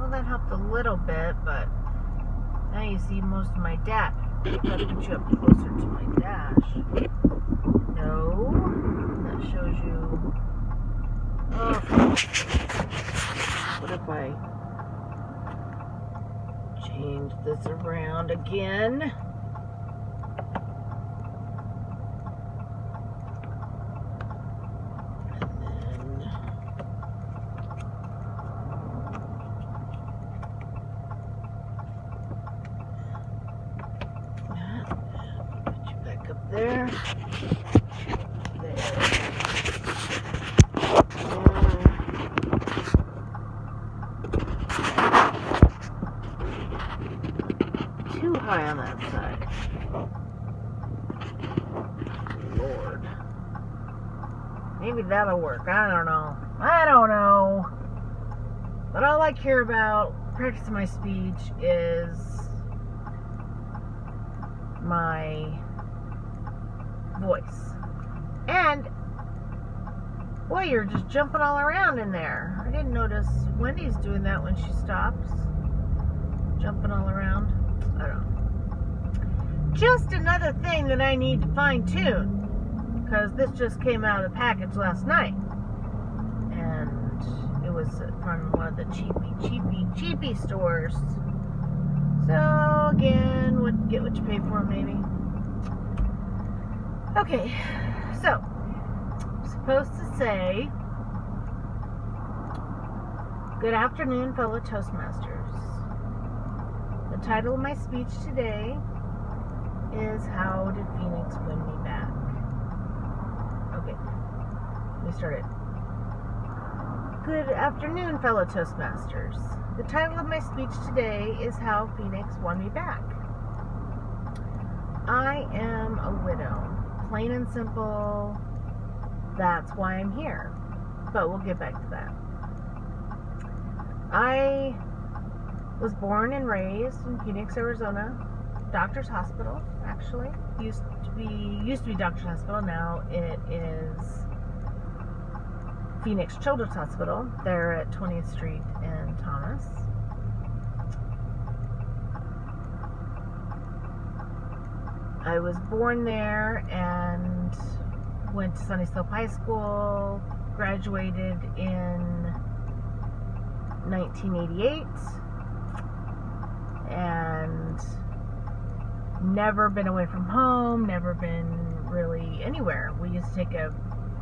Well, that helped a little bit, but now you see most of my dash. I've got to put you up closer to my dash. No, that shows you. Oh, what if I change this around again? There. Too high on that side. Lord. Maybe that'll work. I don't know. But all I care about practicing my speech is my voice. And boy, you're just jumping all around in there. I didn't notice Wendy's doing that when she stops. Jumping all around. I don't know. Just another thing that I need to fine tune, because this just came out of the package last night. And it was from one of the cheapy stores. So again, get what you pay for, maybe. Okay, so I'm supposed to say, good afternoon, fellow Toastmasters. The title of my speech today is How Did Phoenix Win Me Back? Okay, let me start it. Good afternoon, fellow Toastmasters. The title of my speech today is How Phoenix Won Me Back. I am a widow. Plain and simple, that's why I'm here. But we'll get back to that. I was born and raised in Phoenix, Arizona. Doctor's Hospital, actually. Used to be Doctor's Hospital. Now it is Phoenix Children's Hospital. They're at 20th Street and Thomas. I was born there and went to Sunny Slope High School, graduated in 1988, and never been away from home, never been really anywhere. We used to take a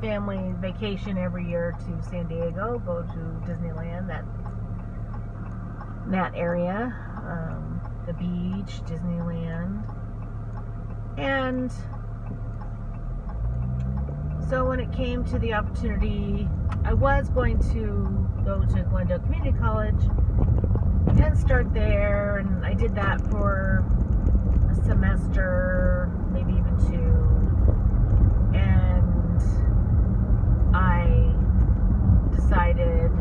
family vacation every year to San Diego, go to Disneyland, that area, the beach, Disneyland. And so when it came to the opportunity, I was going to go to Glendale Community College and start there, and I did that for a semester, maybe even two, and I decided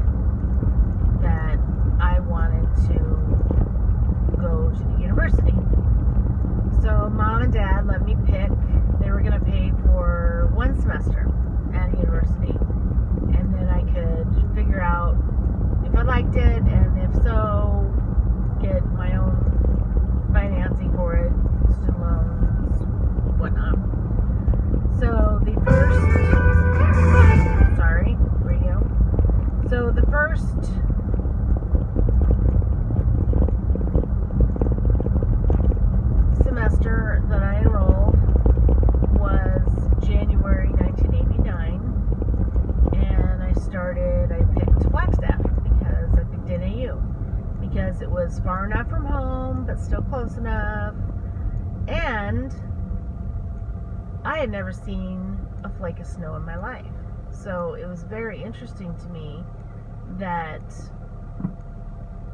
that I wanted to go to the university. So Mom and Dad let me pick. They were going to pay for one semester at a university, and then I could figure out if I liked it, and if so, get my own financing for it, student loans, whatnot. So the first semester that I enrolled was January 1989, and I picked Flagstaff because I picked NAU, because it was far enough from home, but still close enough, and I had never seen a flake of snow in my life. So it was very interesting to me that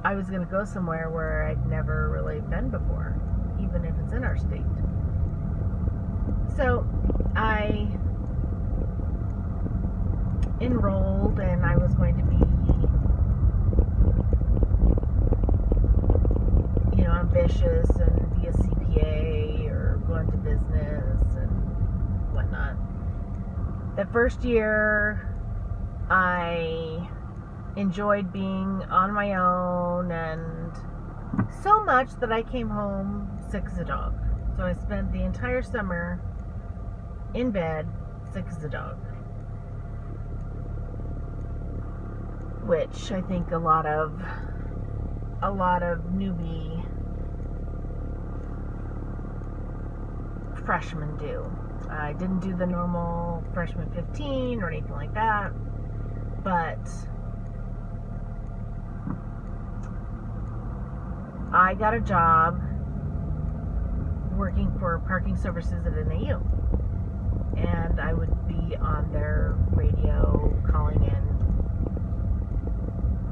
I was going to go somewhere where I'd never really been before, even if it's in our state. So I enrolled, and I was going to be, ambitious and be a CPA or go into business and whatnot. The first year, I enjoyed being on my own, and so much that I came home sick as a dog. So I spent the entire summer in bed sick as a dog, which I think a lot of newbie freshmen do. I didn't do the normal freshman 15 or anything like that, but I got a job working for parking services at NAU, and I would be on their radio calling in,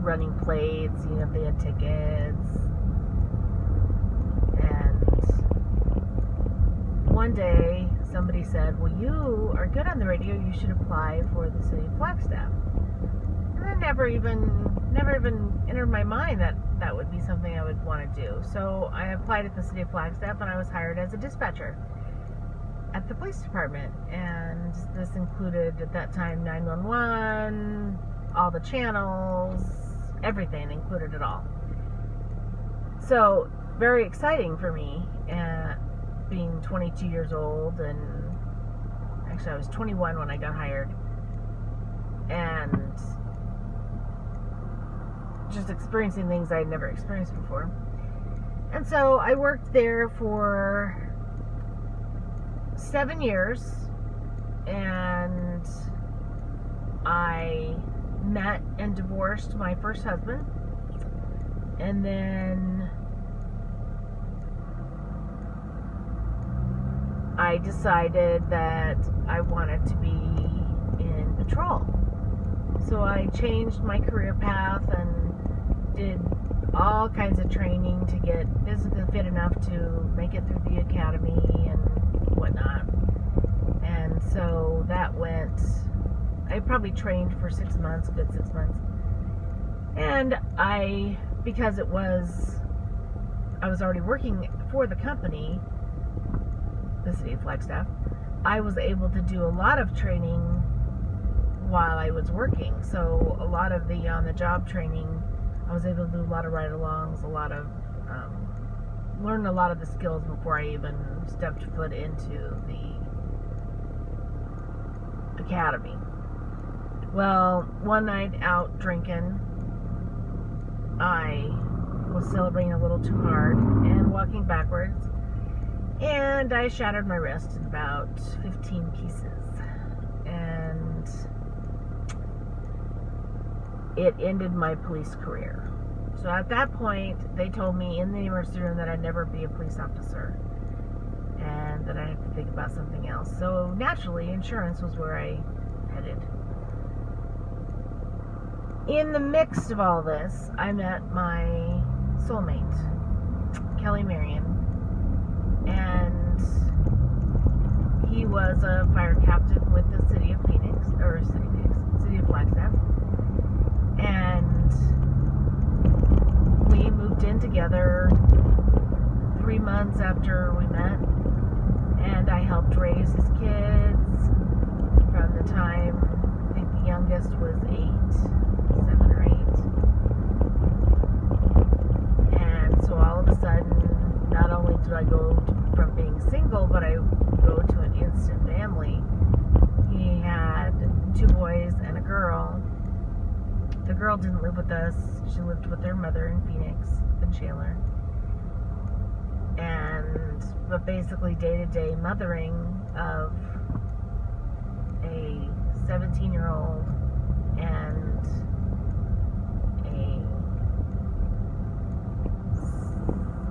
running plates, you know, if they had tickets. And one day somebody said, well, you are good on the radio, you should apply for the city of Flagstaff. And that never even entered my mind that that would be something I would want to do. So I applied at the city of Flagstaff, and I was hired as a dispatcher at the police department. And this included, at that time, 911, all the channels, everything, included it all. So very exciting for me, being 22 years old, and actually I was 21 when I got hired, and just experiencing things I had never experienced before. And so I worked there for 7 years, and I met and divorced my first husband, and then I decided that I wanted to be in patrol. So I changed my career path and did all kinds of training to get physically fit enough to make it through the academy and whatnot. And so that went, I probably trained for 6 months, a good 6 months. And because I was already working for the company, the city of Flagstaff, I was able to do a lot of training while I was working. So a lot of the on-the-job training, I was able to do a lot of ride-alongs, learn a lot of the skills before I even stepped foot into the academy. Well, one night out drinking, I was celebrating a little too hard and walking backwards, and I shattered my wrist in about 15 pieces, and it ended my police career. So at that point, they told me in the emergency room that I'd never be a police officer, and that I'd have to think about something else. So naturally, insurance was where I headed. In the mix of all this, I met my soulmate, Kelly Marion, and he was a fire captain with the city of city of Flagstaff, and we moved in together 3 months after we met, and I helped raise his kids from the time, I think the youngest was 7 or 8, and so all of a sudden, not only did I go from being single, but I go to an instant family. He had 2 boys and a girl. The girl didn't live with us. She lived with her mother in Phoenix, in Chandler. But basically day-to-day mothering of a 17-year-old and a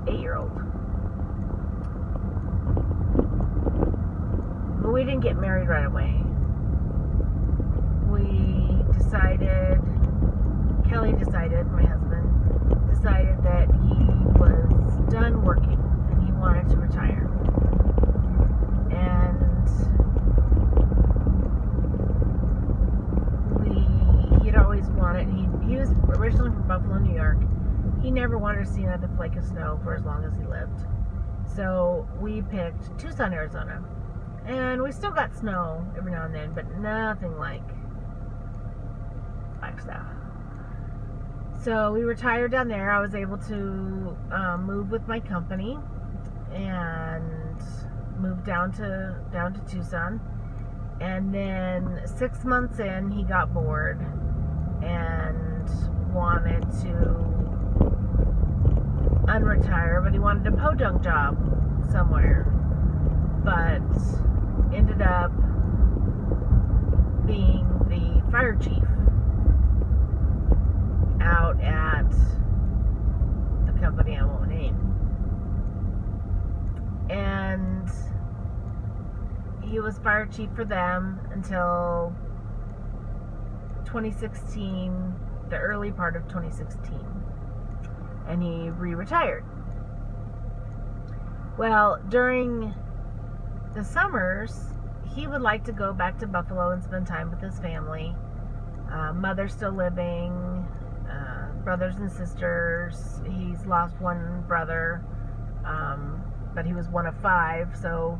8-year-old. But we didn't get married right away. Kelly decided, my husband, decided that he was done working and he wanted to retire. And he'd always wanted, he was originally from Buffalo, New York. He never wanted to see another flake of snow for as long as he lived. So we picked Tucson, Arizona. And we still got snow every now and then, but nothing like Flagstaff. So we retired down there. I was able to move with my company and move down to Tucson. And then 6 months in, he got bored and wanted to unretire, but he wanted a podunk job somewhere, but ended up being the fire chief out at the company I won't name. And he was fire chief for them until 2016, the early part of 2016. And he re-retired. Well, during the summers, he would like to go back to Buffalo and spend time with his family. Mother's still living, brothers and sisters. He's lost one brother, but he was one of 5, so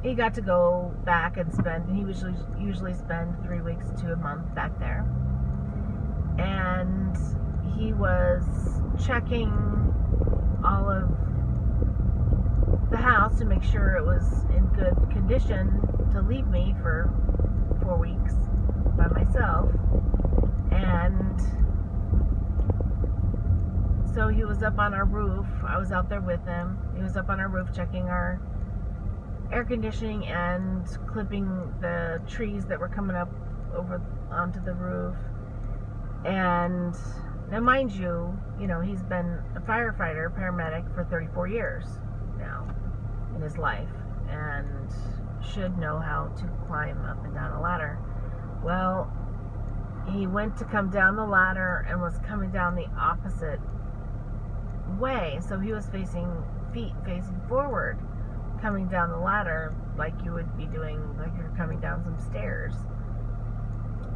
he got to go back and spend, he usually spend 3 weeks to a month back there. And he was checking all of the house to make sure it was in good condition to leave me for 4 weeks by myself. And so he was up on our roof. I was out there with him. He was up on our roof checking our air conditioning and clipping the trees that were coming up over onto the roof. And now, mind you, he's been a firefighter, paramedic for 34 years now in his life, and should know how to climb up and down a ladder. Well, he went to come down the ladder and was coming down the opposite way, so he was feet facing forward, coming down the ladder like you would be doing, like you're coming down some stairs.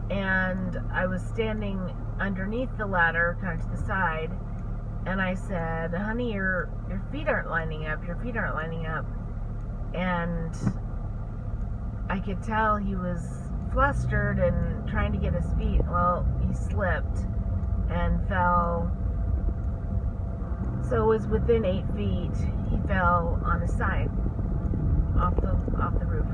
And I was standing underneath the ladder, kind of to the side, and I said, "Honey, your feet aren't lining up. Your feet aren't lining up." And I could tell he was flustered and trying to get his feet. Well, he slipped and fell. So it was within 8 feet. He fell on his side, off the roof.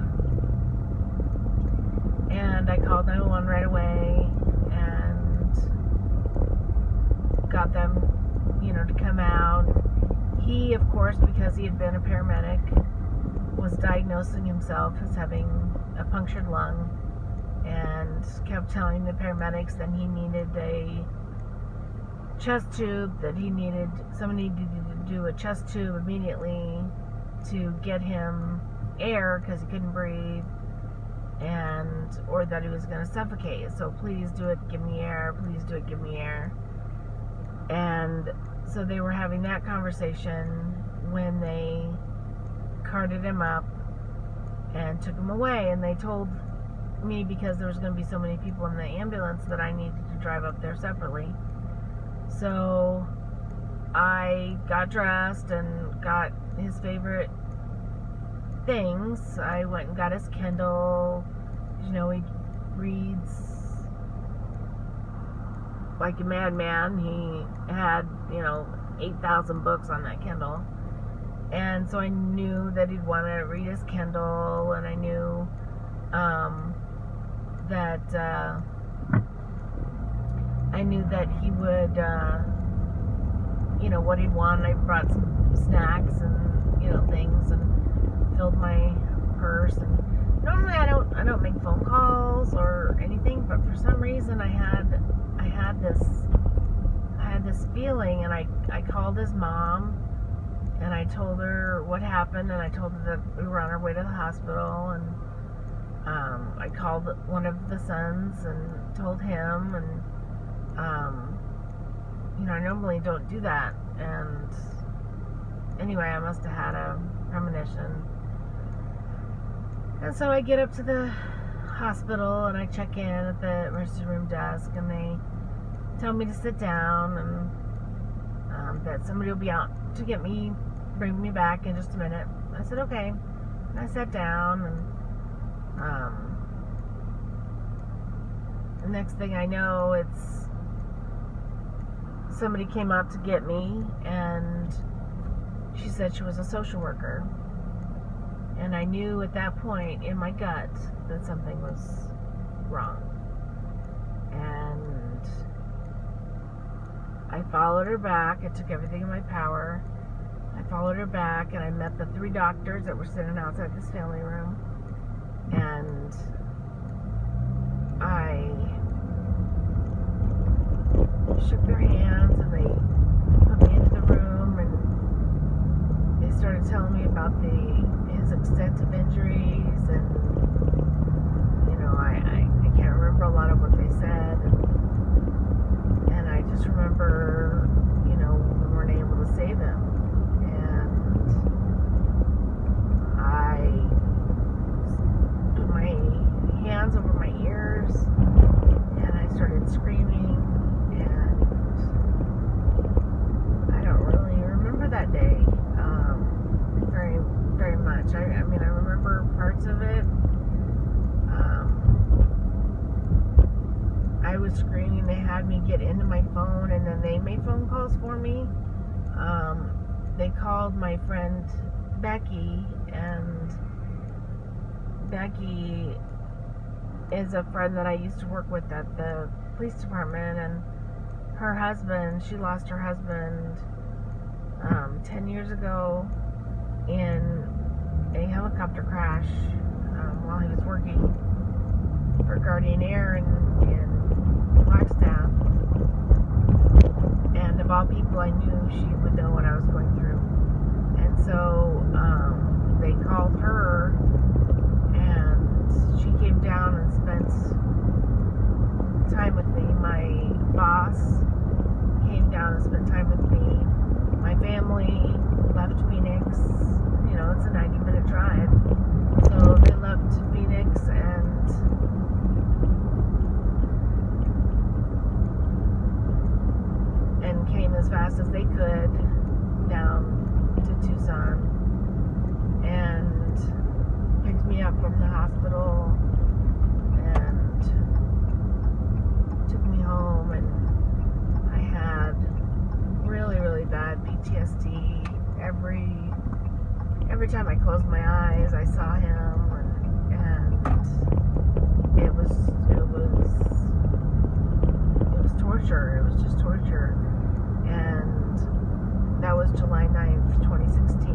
And I called 911 right away and got them, to come out. He, of course, because he had been a paramedic, was diagnosing himself as having a punctured lung, and kept telling the paramedics that he needed a chest tube, that somebody needed to do a chest tube immediately to get him air because he couldn't breathe, or that he was going to suffocate. So please do it, give me air, please do it, give me air. And so they were having that conversation when they carted him up and took him away. And they told me, because there was going to be so many people in the ambulance, that I needed to drive up there separately. So I got dressed and got his favorite things. I went and got his Kindle. He reads like a madman. He had, 8,000 books on that Kindle. And so I knew that he'd want to read his Kindle, and I knew that he would, what he'd want. I brought some snacks and, things, and filled my purse. And normally I don't make phone calls or anything, but for some reason I had this feeling, and I called his mom, and I told her what happened, and I told her that we were on our way to the hospital, and I called one of the sons and told him, and I normally don't do that, and anyway, I must have had a premonition. And so I get up to the hospital, and I check in at the emergency room desk, and they tell me to sit down, and that somebody will be out to bring me back in just a minute. I said, okay. And I sat down, and the next thing I know, it's somebody came out to get me, and she said she was a social worker. And I knew at that point in my gut that something was wrong. And I followed her back. It took everything in my power. I followed her back, and I met the 3 doctors that were sitting outside this family room. And I shook their hands, and they put me into the room, and they started telling me about his extensive injuries, and I can't remember a lot of what they said, and I just remember we weren't able to save him, and I put my hands over my ears, and I started screaming, and I don't really remember that day very, very much. I remember parts of it. I was screaming. They had me get into my phone, and then they made phone calls for me. They called my friend Becky, and Becky is a friend that I used to work with at the police department, and her husband, she lost her husband 10 years ago in a helicopter crash while he was working for Guardian Air in Flagstaff. And of all people, I knew she would know what I was going through. And so they called her, and she came down and spent time with me. My boss came down and spent time with me. My family left Phoenix. It's a 90-minute drive. So they left Phoenix and came as fast as they could down to Tucson and picked me up from the hospital and took me home, and I had really, really bad PTSD. Every time I closed my eyes, I saw him, and it was torture. It was just torture. And that was July 9th, 2016.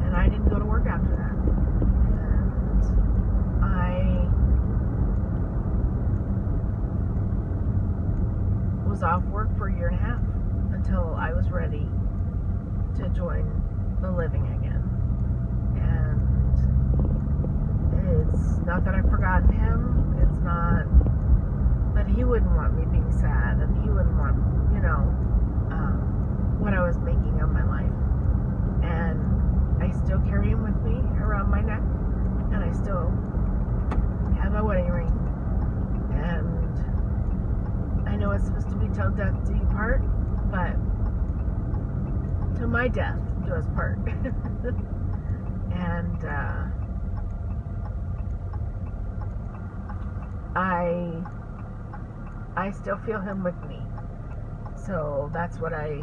And I didn't go to work after that. And I was off work for a year and a half until I was ready to join the living again. And it's not that I've forgotten him. It's not. But he wouldn't want me being sad, and he wouldn't want, what I was making of my life. And I still carry him with me around my neck, and I still have my wedding ring. And I know it's supposed to be till death do you part, but to my death do us part. And I still feel him with me. So that's what I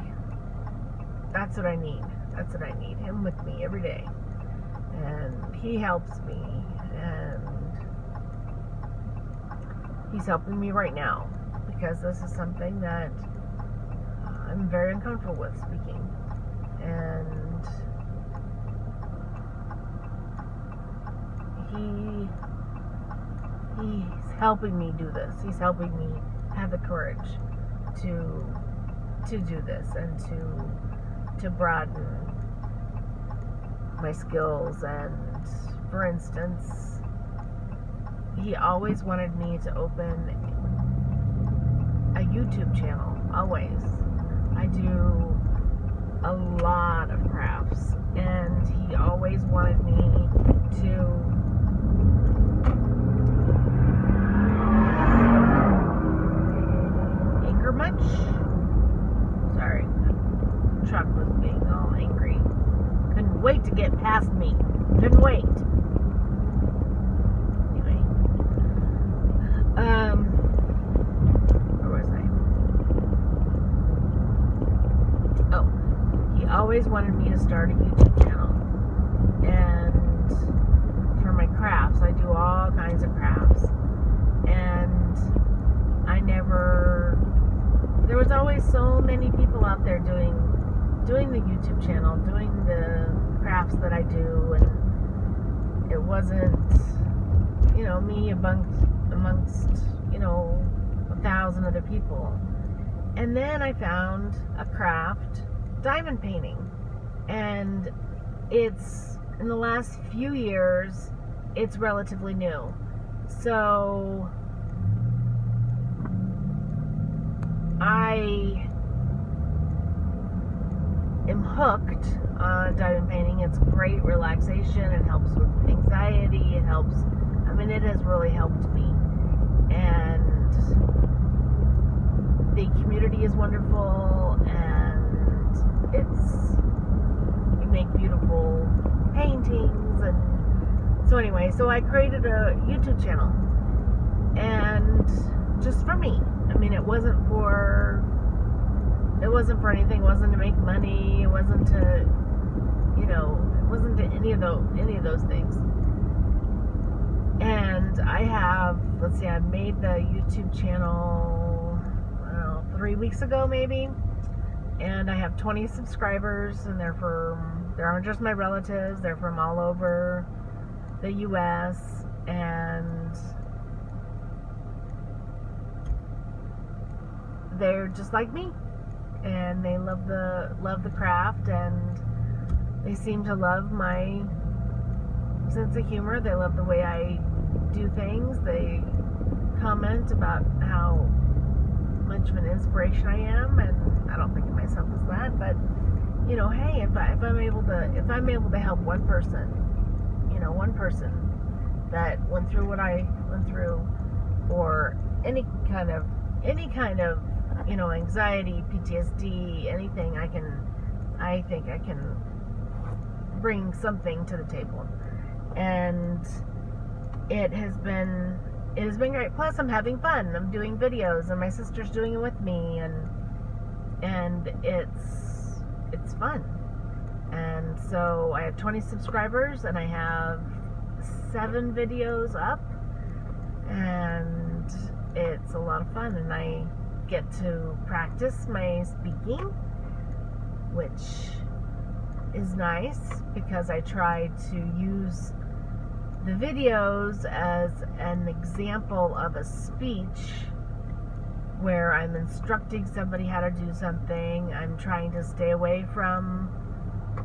need. That's what I need. Him with me every day. And he helps me. And he's helping me right now. Because this is something that I'm very uncomfortable with speaking. And he's helping me do this. He's helping me have the courage to do this, and to broaden my skills. And for instance, he always wanted me to open a YouTube channel. Always. I do a lot of crafts, and he always wanted me to anchor much. Sorry, the truck was being all angry. Couldn't wait to get past me. Couldn't wait. Anyway, where was I? always wanted me to start a YouTube channel. And for my crafts, I do all kinds of crafts. And there was always so many people out there doing the YouTube channel, doing the crafts that I do, and it wasn't, me amongst 1,000 other people. And then I found a craft, diamond painting, and it's, in the last few years, it's relatively new. So I am hooked on diamond painting. It's great relaxation. It helps with anxiety. It has really helped me. And the community is wonderful, and you make beautiful paintings. And so anyway, so I created a YouTube channel, and just for me. It wasn't for anything. It wasn't to make money. It wasn't to, it wasn't to any of those things. And I made the YouTube channel, I don't know, 3 weeks ago maybe. And I have 20 subscribers, and they aren't just my relatives. They're from all over the U.S. and they're just like me, and they love the craft, and they seem to love my sense of humor. They love the way I do things. They comment about how much of an inspiration I am, and I don't think of myself as that, but hey, if I'm able to help one person that went through what I went through, or any kind of anxiety, PTSD, anything, I think I can bring something to the table. And it has been great. Plus, I'm having fun. I'm doing videos, and my sister's doing it with me, and it's fun. And so I have 20 subscribers, and I have 7 videos up, and it's a lot of fun, and I get to practice my speaking, which is nice, because I try to use the videos as an example of a speech where I'm instructing somebody how to do something. I'm trying to stay away from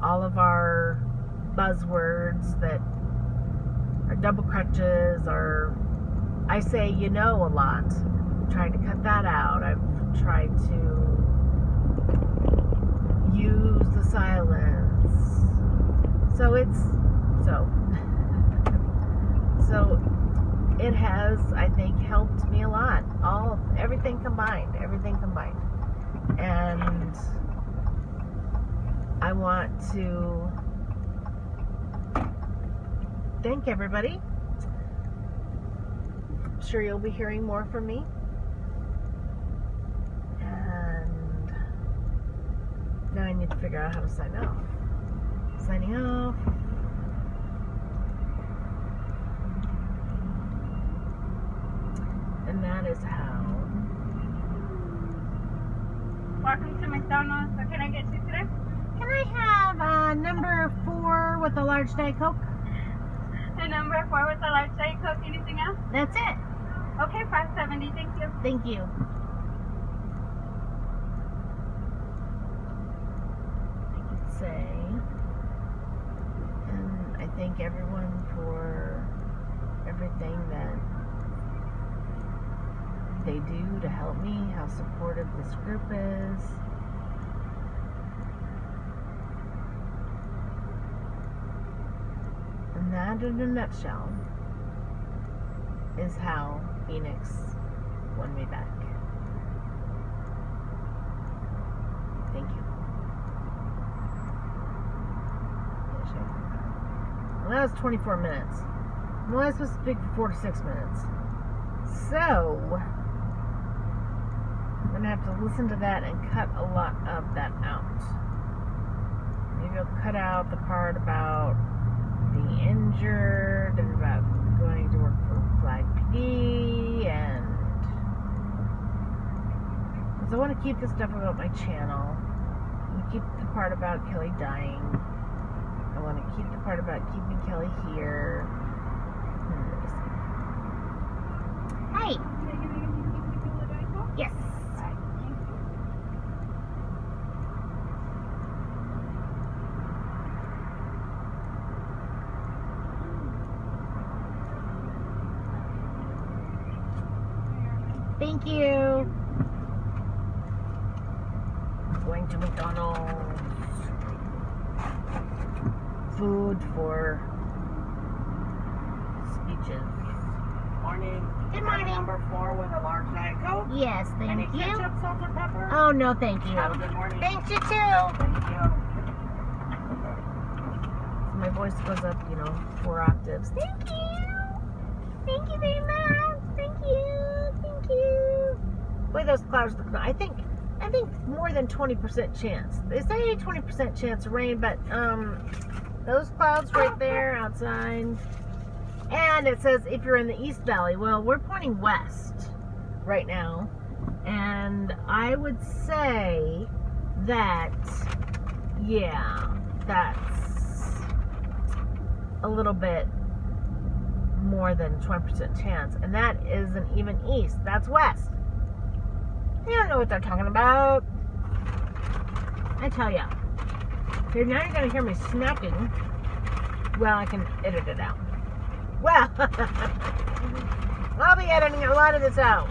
all of our buzzwords that are double crutches, or I say a lot. I'm trying to cut that out. I've tried to use the silence. So it has, I think, helped me a lot. Everything combined. And I want to thank everybody. I'm sure you'll be hearing more from me. And now I need to figure out how to sign off. Signing off. And that is how. Welcome to McDonald's. What can I get you today? Can I have number 4 with a large Diet Coke? A number 4 with a large Diet Coke. Anything else? That's it. Okay, $5.70. Thank you. Thank you. I could say, and I thank everyone for everything that they do to help me, how supportive this group is. And that, in a nutshell, is how Phoenix won me back. Thank you. Well, that was 24 minutes. I'm only supposed to speak for 4 to 6 minutes. So, I'm going to have to listen to that and cut a lot of that out. cut out the part about being injured and about going to work for Flag PD, and because I want to keep the stuff about my channel. I want to keep the part about Kelly dying. I want to keep the part about keeping Kelly here. Hi. Yes. Thank you. Going to McDonald's. Food for speeches. Morning. Good morning. Number 4 with a large Diet Coke. Yes, thank Any you. ketchup, salt, or pepper? Oh, no, thank you. Have a good morning. Thanks, you too. Thank you. So my voice goes up, 4 octaves. Thank you. Thank you very much. Thank you. Thank you. Boy, those clouds look nice. I think more than 20% chance. They say 20% chance of rain, but those clouds right there outside. And it says if you're in the East Valley. Well, we're pointing west right now. And I would say that, yeah, that's a little bit more than 20% chance. And that isn't even east. That's west. You don't know what they're talking about. I tell ya. So now you're going to hear me snapping. Well, I can edit it out. Well, I'll be editing a lot of this out.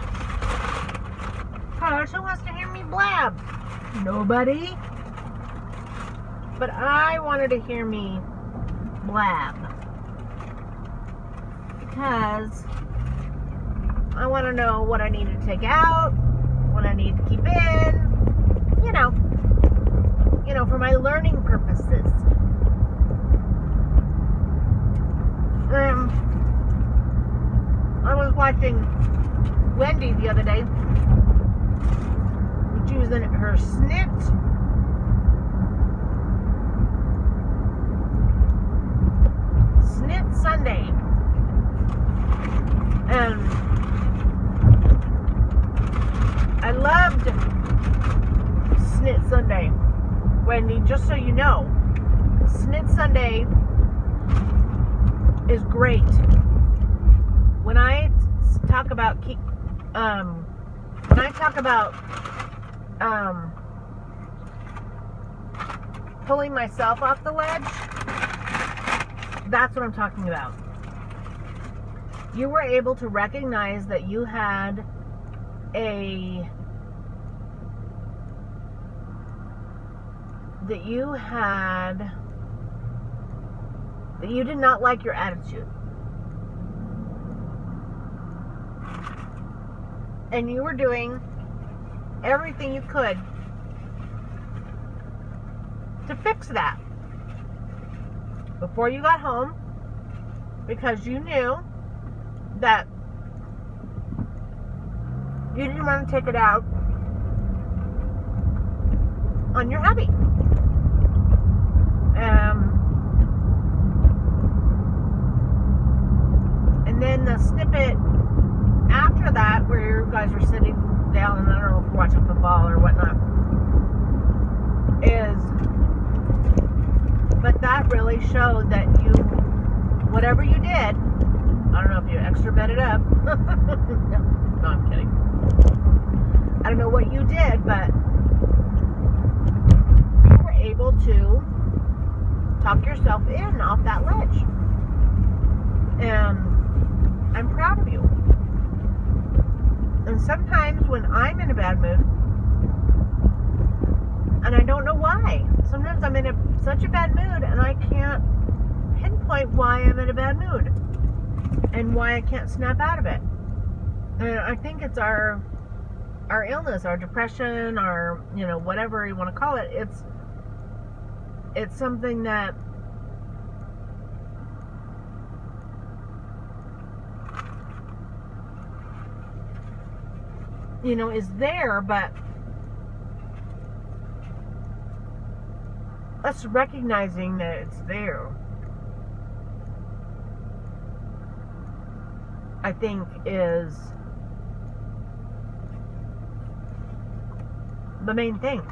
Gosh, who wants to hear me blab? Nobody. But I wanted to hear me blab. Because I want to know what I need to take out, what I need to keep in, for my learning purposes. I was watching Wendy the other day. She was in her snit Sunday. And I loved Snit Sunday. Wendy, just so you know, Snit Sunday is great. When I talk about pulling myself off the ledge, that's what I'm talking about. You were able to recognize that you had that you did not like your attitude. And you were doing everything you could to fix that before you got home, because you knew that you didn't want to take it out on your hubby. And then the snippet after that, where you guys are sitting down, and I don't know if you're watching football or whatnot, but that really showed that you, whatever you did, I don't know if you extra bedded up. No, I'm kidding. I don't know what you did, but you were able to talk yourself in off that ledge. And I'm proud of you. And sometimes when I'm in a bad mood, and I don't know why, sometimes I'm in such a bad mood and I can't pinpoint why I'm in a bad mood and why I can't snap out of it. And I think it's our illness, our depression, our, whatever you want to call it. It's something that is there, but us recognizing that it's there, I think, is the main thing.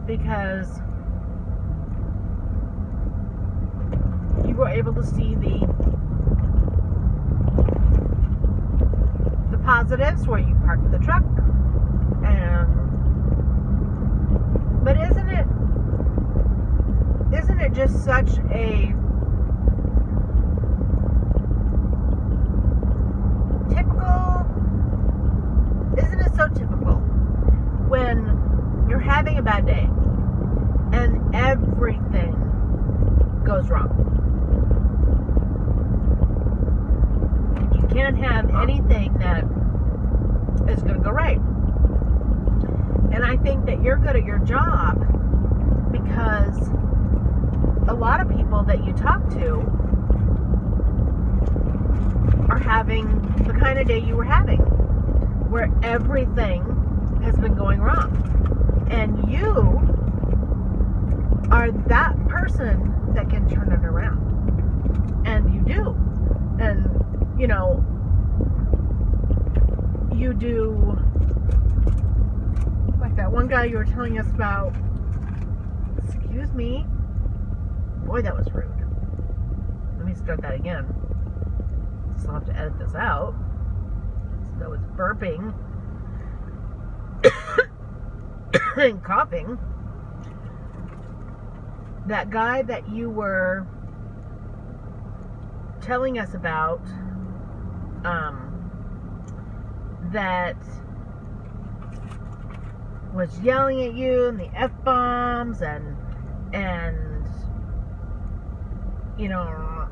Because you were able to see the positives where you parked the truck, but isn't it just such a typical when you're having a bad day and everything goes wrong? You can't have anything that is going to go right. And I think that you're good at your job because a lot of people that you talk to are having the kind of day you were having, where everything has been going wrong. And you are that person that can turn it around. And you do. And, you know, you do, like that one guy you were telling us about. Excuse me. Boy, that was rude. Let me start that again. Still have to edit this out. I was burping and coughing. That guy that you were telling us about, that was yelling at you and the F-bombs and you know,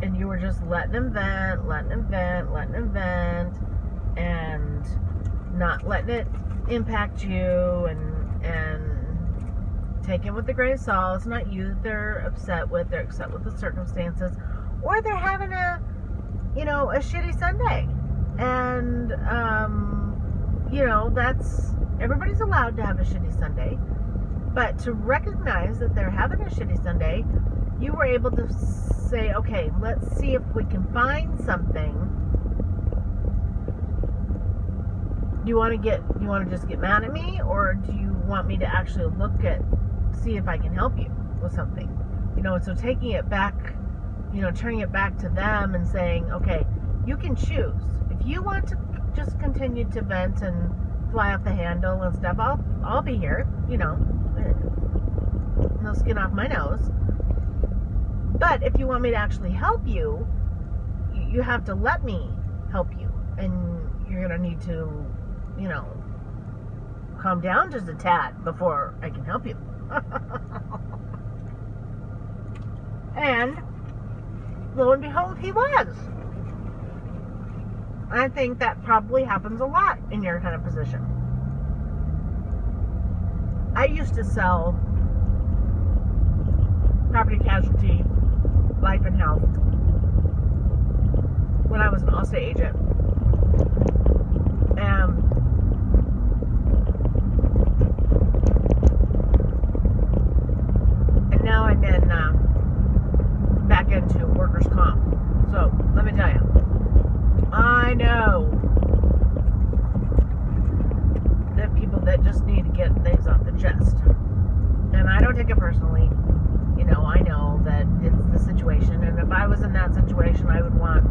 and you were just letting him vent, and not letting it impact you, and take it with a grain of salt. It's not you that they're upset with the circumstances, or they're having a shitty Sunday. And, you know, everybody's allowed to have a shitty Sunday, but to recognize that they're having a shitty Sunday, you were able to say, okay, let's see if we can find something. Do you want to just get mad at me, or do you want me to actually see if I can help you with something? You know, so taking it back, turning it back to them and saying, okay, you can choose. If you want to just continue to vent and fly off the handle and stuff, I'll be here, no skin off my nose. But if you want me to actually help you, you have to let me help you. And you're going to need to, calm down just a tad before I can help you. And lo and behold, he was. I think that probably happens a lot in your kind of position. I used to sell property casualty, life and health when I was an Allstate agent. And now I'm in back into workers' comp. So let me tell you, I know that people that just need to get things off the chest, and I don't take it personally. I know that it's the situation, and if I was in that situation, I would want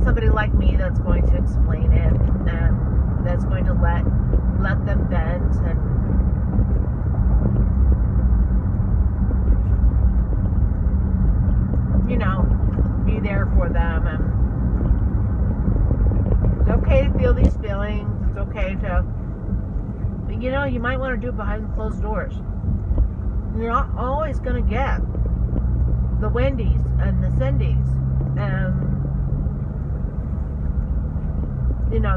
somebody like me that's going to explain it, and that's going to let them vent, and be there for them. And it's okay to feel these feelings. It's okay to, you might want to do it behind closed doors. You're not always going to get the Wendy's and the Cindy's and,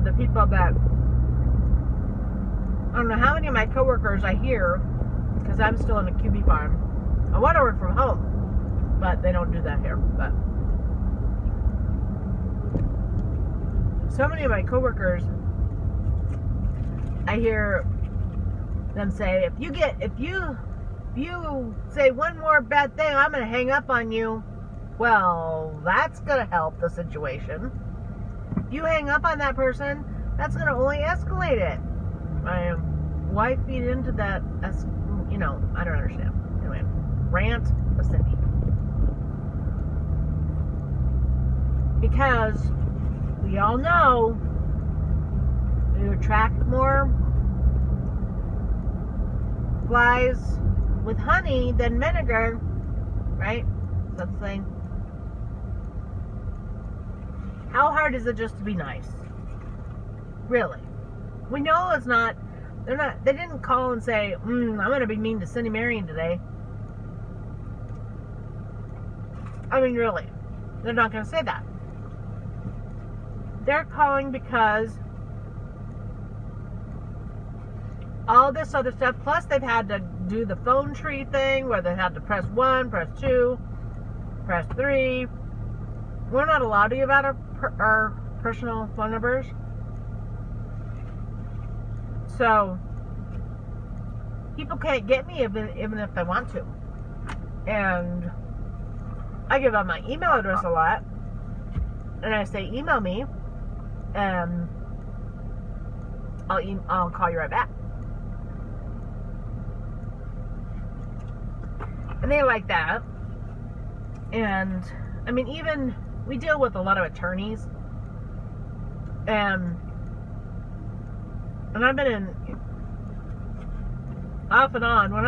the people that, I don't know how many of my coworkers I hear, because I'm still in a QB farm. I want to work from home, but they don't do that here. But so many of my coworkers, I hear them say, if you say one more bad thing, I'm gonna hang up on you. Well, that's gonna help the situation. If you hang up on that person, that's gonna only escalate it. Why feed into that? As you know, I don't understand. Anyway, rant of Cindy. Because we all know you attract more flies with honey than vinegar, right? That's the thing. How hard is it just to be nice? Really? We know it's not. They didn't call and say, I'm gonna be mean to Cindy Marion today. I mean, really. They're not gonna say that. They're calling because all this other stuff, plus they've had to do the phone tree thing where they had to press 1, press 2, press 3. We're not allowed to give out our personal phone numbers. So people can't get me even if they want to. And I give out my email address a lot. And I say, email me. And I'll call you right back. And they like that. And I mean, even we deal with a lot of attorneys. And I've been in off and on. When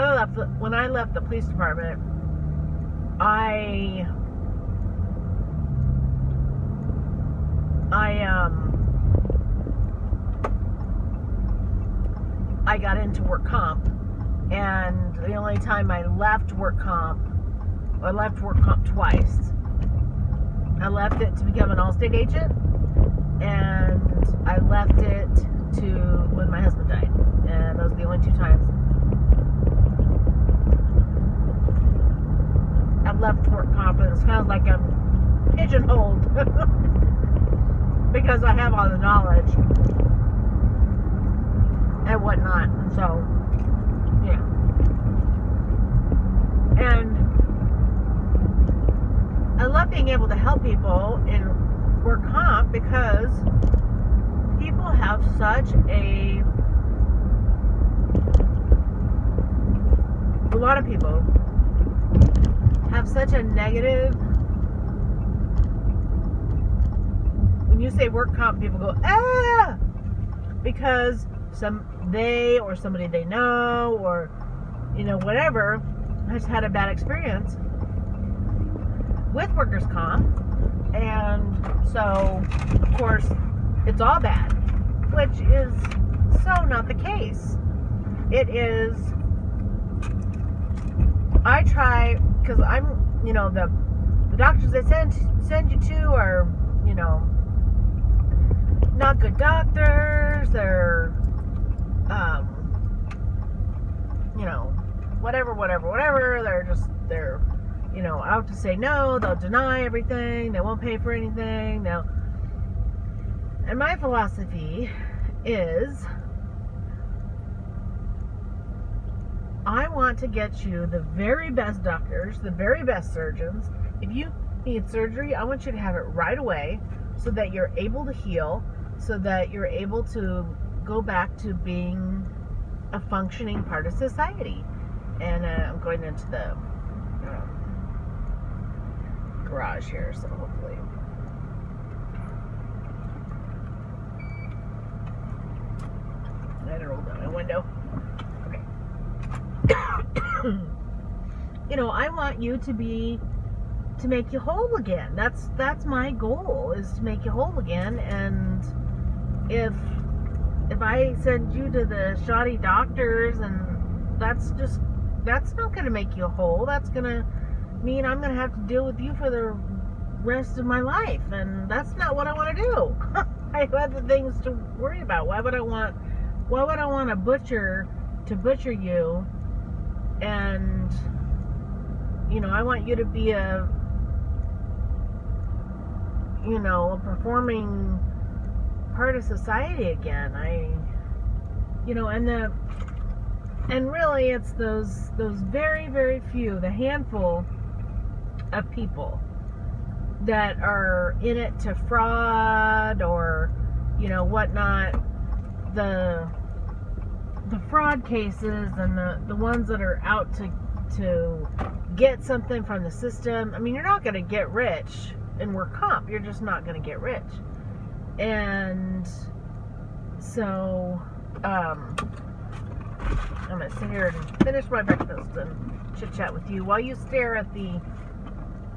I left the police department, I got into work comp, and the only time I left work comp twice. I left it to become an Allstate agent, and I left it to when my husband died, and those are the only 2 times I've left work comp. And it's kind of like I'm pigeonholed because I have all the knowledge and whatnot. So yeah, and I love being able to help people in work comp because people have such a lot of people have such a negative, when you say work comp, people go, because they or somebody they know or, you know, whatever, has had a bad experience with workers' comp. And so, of course, it's all bad, which is so not the case. It is, I try, because I'm, you know, the doctors they send you to are, you know, not good doctors. They're, you know, whatever. They're, you know, out to say no. They'll deny everything. They won't pay for anything. And my philosophy is, I want to get you the very best doctors, the very best surgeons. If you need surgery, I want you to have it right away so that you're able to heal, so that you're able to go back to being a functioning part of society. And I'm going into the garage here, so hopefully. I had to roll down my window. Okay. You know, I want you to make you whole again. That's my goal, is to make you whole again. And if I send you to the shoddy doctors, and that's not going to make you whole. That's going to mean I'm going to have to deal with you for the rest of my life, and that's not what I want to do. I have other things to worry about. Why would I want a butcher to butcher you? And you know, I want you to be a performing part of society again. And And really, it's those very, very few, the handful of people that are in it to fraud or, you know, whatnot. The fraud cases and the ones that are out to get something from the system. I mean, you're not going to get rich in work comp. You're just not going to get rich. And so, I'm going to sit here and finish my breakfast and chit chat with you while you stare at the,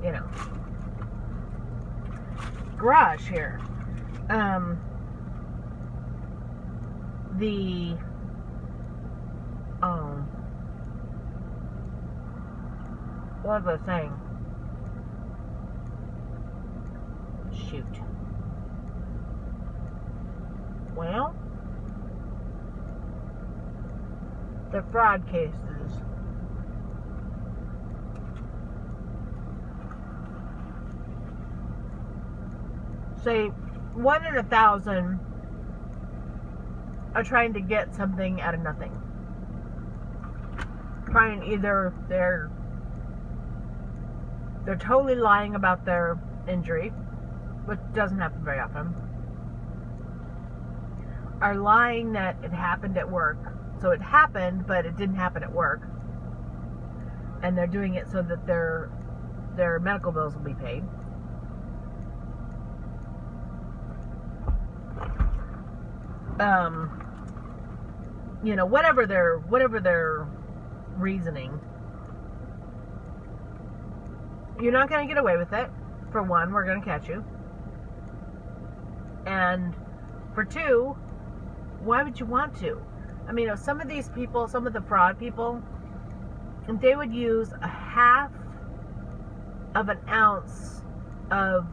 you know, garage here. What was I saying? Shoot. Well, the fraud cases. Say 1 in 1,000 are trying to get something out of nothing. Trying either they're totally lying about their injury, which doesn't happen very often, are lying that it happened at work. So it happened, but it didn't happen at work. And they're doing it so that their medical bills will be paid. You know, whatever their reasoning, you're not going to get away with it. For one, we're going to catch you. And for two, why would you want to? I mean, some of these people, some of the fraud people, if they would use 1/2 of an ounce of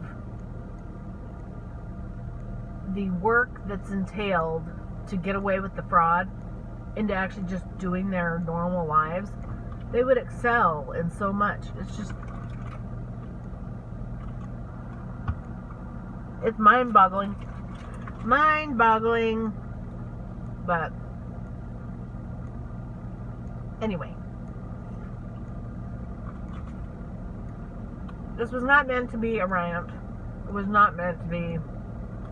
the work that's entailed to get away with the fraud into actually just doing their normal lives, they would excel in so much. It's just, it's mind-boggling. Mind-boggling. But anyway, this was not meant to be a rant. It was not meant to be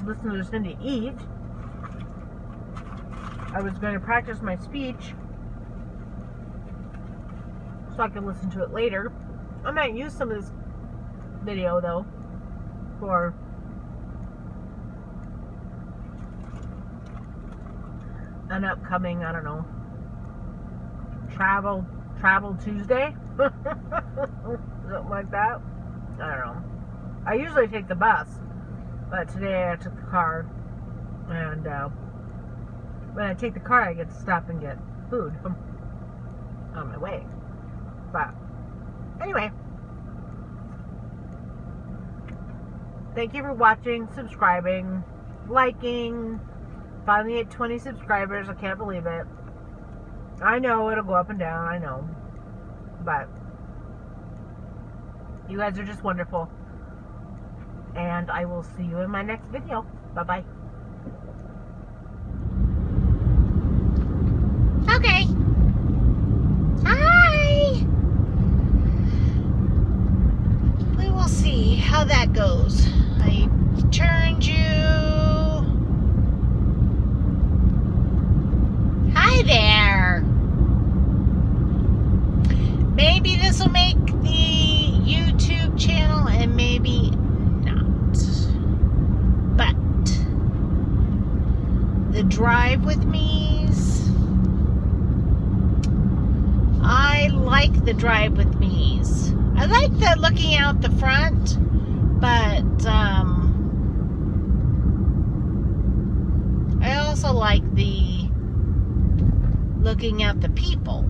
listen to Cindy eat. I was going to practice my speech so I could listen to it later. I might use some of this video though for an upcoming, I don't know, travel Tuesday, something like that. I don't know. I usually take the bus, but today I took the car, and when I take the car, I get to stop and get food on my way. But anyway, thank you for watching, subscribing, liking. Finally at 20 subscribers. I can't believe it. I know it'll go up and down. I know. But you guys are just wonderful. And I will see you in my next video. Bye-bye. Okay. Hi. We will see how that goes. I turned you. Hi there. Maybe this will make the YouTube channel and maybe not. But the drive with me's, I like the drive with me's. I like the looking out the front, but I also like the looking at the people.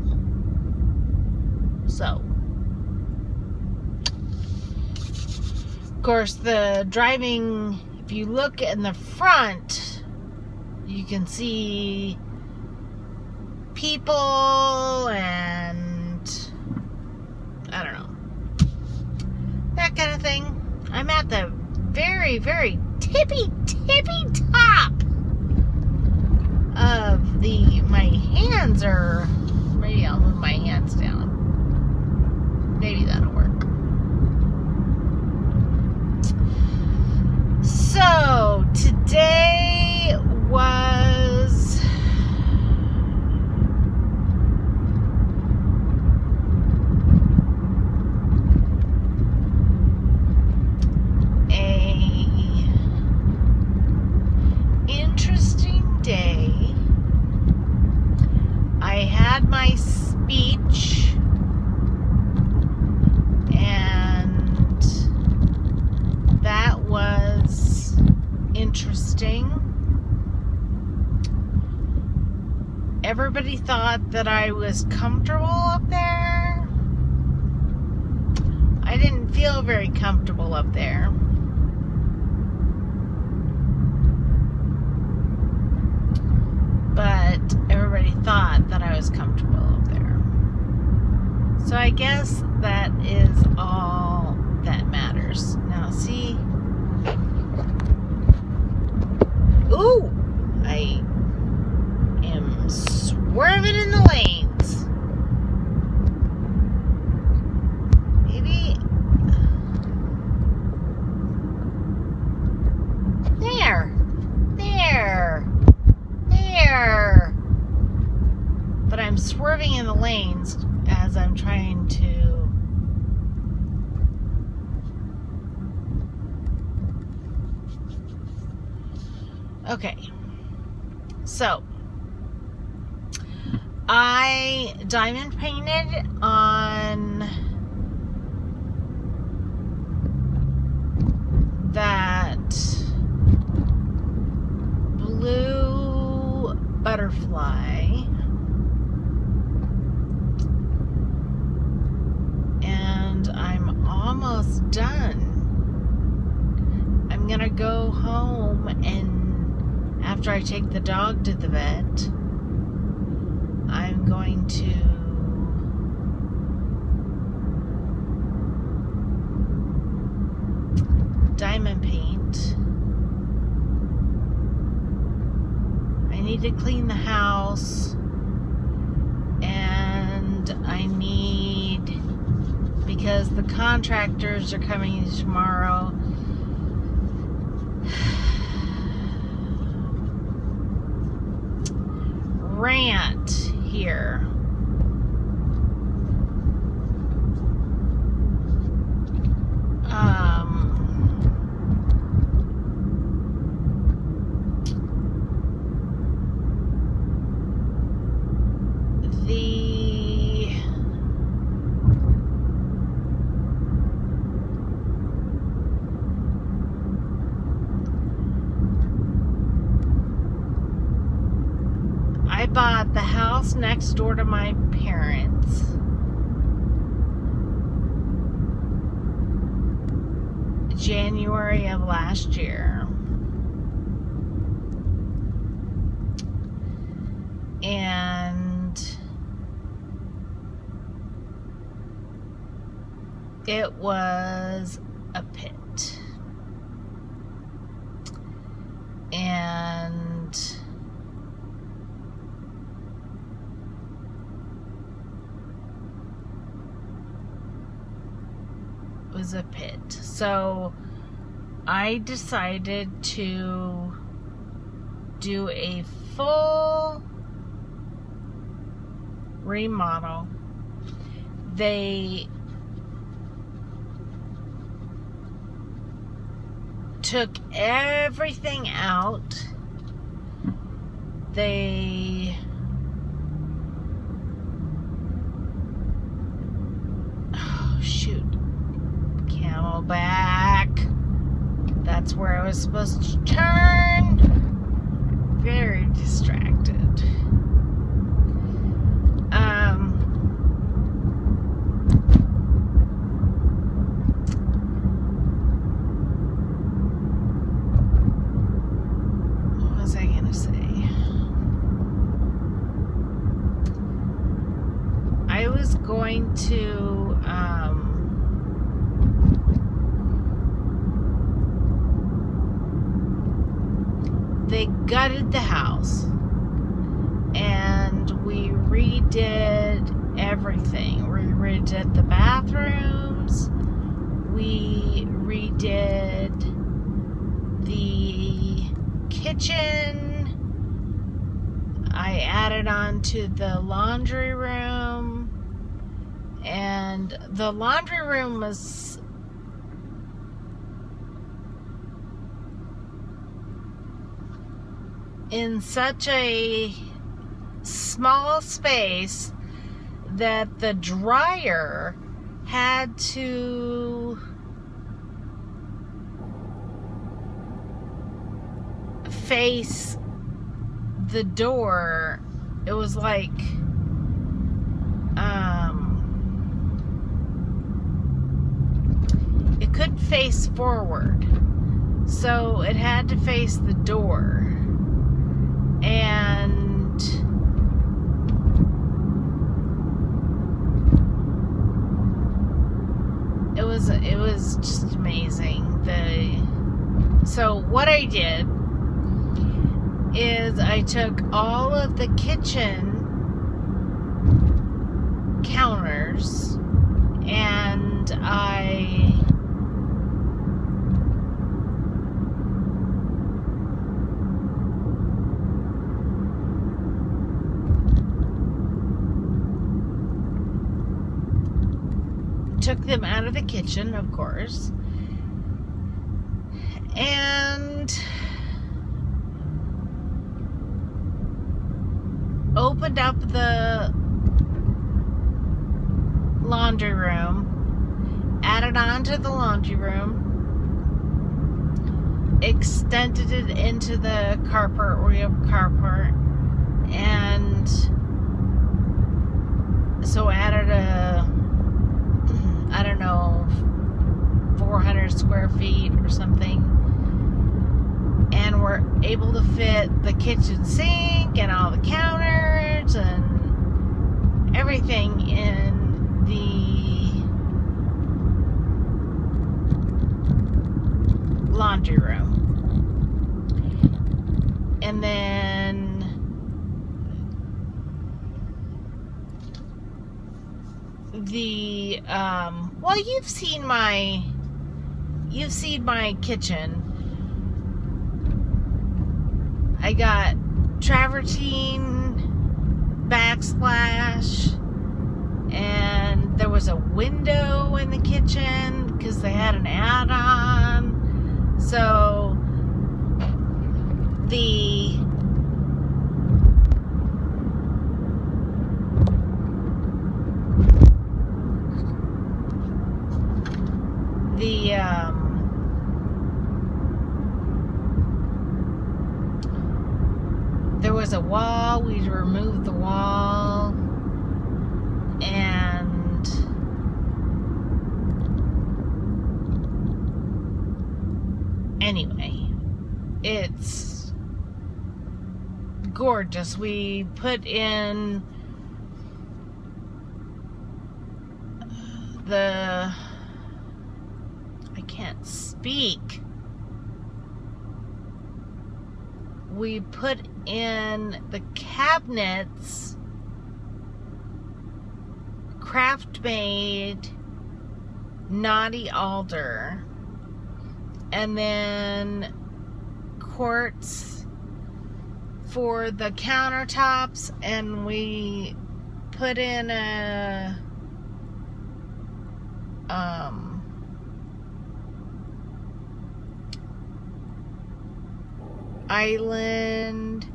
So, of course, the driving, if you look in the front, you can see people and I don't know, that kind of thing. I'm at the very, very tippy top of my hands are Maybe I'll move my hands down. Maybe that'll work. So, today was interesting day. I had my speech, and that was interesting. Everybody thought that I was comfortable up there. I didn't feel very comfortable up there. But everybody thought that I was comfortable up there. So I guess that is all that matters. Now see. Ooh! I am swerving in the lanes. Maybe. There. But I'm swerving in the lanes as I'm trying to okay, so I diamond painted on that blue butterfly, and I'm almost done. I'm gonna go home, and after I take the dog to the vet, I'm going to diamond paint. I need to clean the house, and I need, because the contractors are coming tomorrow, rant here. I bought the house next door to my parents. January of last year. And it was a pit. And was a pit. So I decided to do a full remodel. They took everything out. They back. That's where I was supposed to turn. Very distracted. What was I gonna say? I was going to they gutted the house, and we redid everything. We redid the bathrooms. We redid the kitchen. I added on to the laundry room. And the laundry room was in such a small space that the dryer had to face the door. It was like it couldn't face forward, so it had to face the door. And it was just amazing. So what I did is I took all of the kitchen counters and I took them out of the kitchen, of course, and opened up the laundry room, added on to the laundry room, extended it into the carport where you have a carport, and so added I don't know, 400 square feet or something, and we're able to fit the kitchen sink and all the counters and everything in the laundry room. And then the well, you've seen my kitchen. I got travertine backsplash, and there was a window in the kitchen because they had an add-on. So the there was a wall. We removed the wall, and anyway, it's gorgeous. We put in the, I can't speak. We put in the cabinets, craft made knotty alder, and then quartz for the countertops, and we put in a island,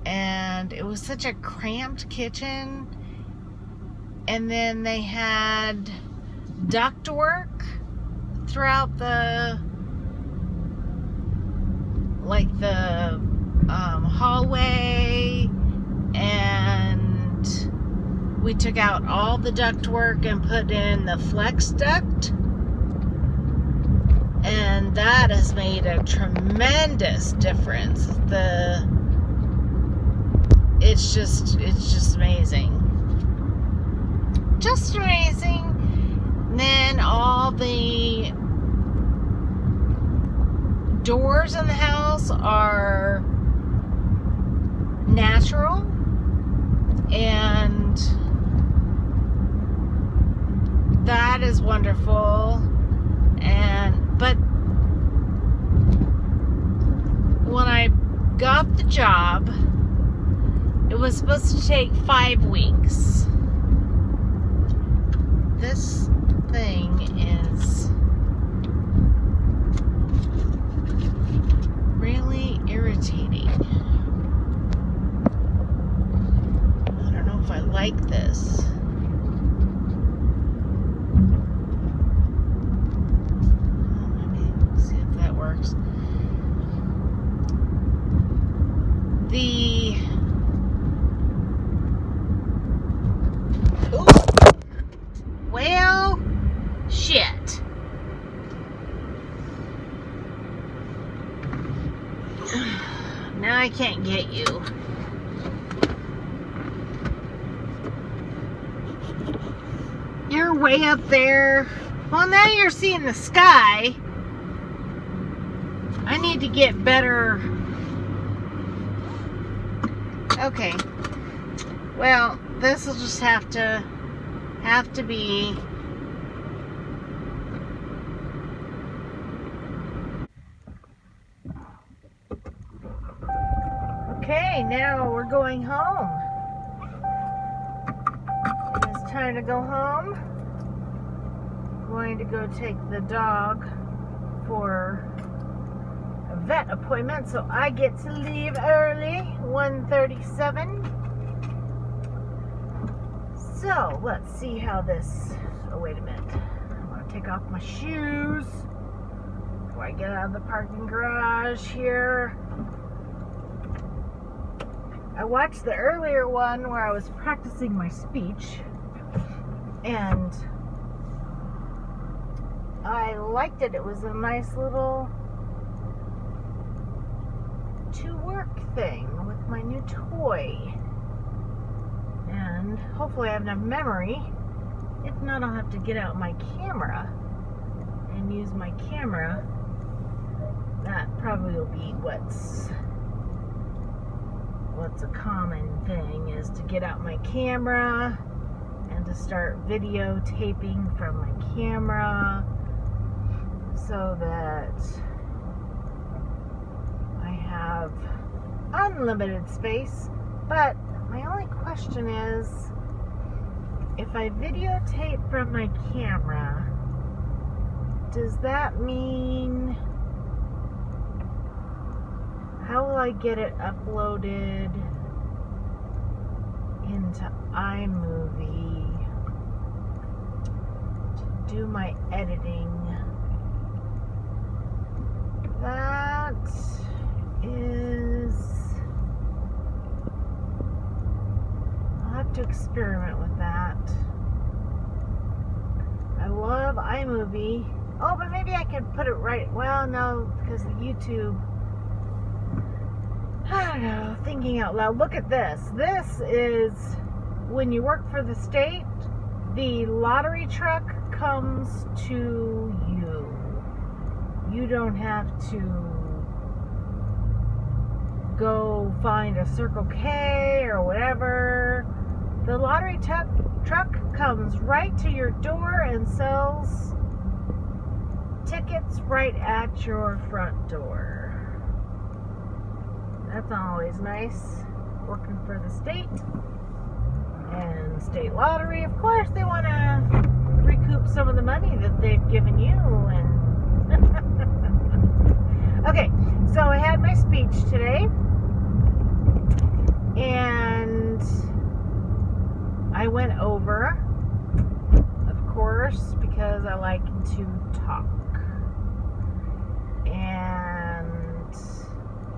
and it was such a cramped kitchen. And then they had ductwork throughout the hallway, and we took out all the ductwork and put in the flex duct, and that has made a tremendous difference. It's just amazing. Just amazing. And then all the doors in the house are natural, and that is wonderful. But when I got the job, it was supposed to take 5 weeks. This thing is really irritating. I don't know if I like this. Let me see if that works. Well, shit. Now I can't get you. You're way up there. Well, now you're seeing the sky. I need to get better. Okay. Well, this will just have to be. Okay, now we're going home. It's time to go home. I'm going to go take the dog for a vet appointment, so I get to leave early, 1:37. So, let's see how this... Oh, wait a minute. I'm going to take off my shoes before I get out of the parking garage here. I watched the earlier one where I was practicing my speech, and I liked it. It was a nice little to-work thing with my new toy. And hopefully I have enough memory. If not, I'll have to get out my camera and use my camera. That probably will be what's a common thing, is to get out my camera and to start videotaping from my camera so that I have unlimited space. But my only question is, if I videotape from my camera, does that mean, how will I get it uploaded into iMovie to do my editing? That is... I'll have to experiment with that. I love iMovie. Oh, but maybe I could put it right... Well, no, because of YouTube... I don't know, thinking out loud. Look at this. This is when you work for the state, the lottery truck comes to you. You don't have to go find a Circle K or whatever. The lottery truck comes right to your door and sells tickets right at your front door. That's always nice, working for the state. And state lottery, of course, they want to recoup some of the money that they've given you. And okay, so I had my speech today, and I went over, of course, because I like to talk. And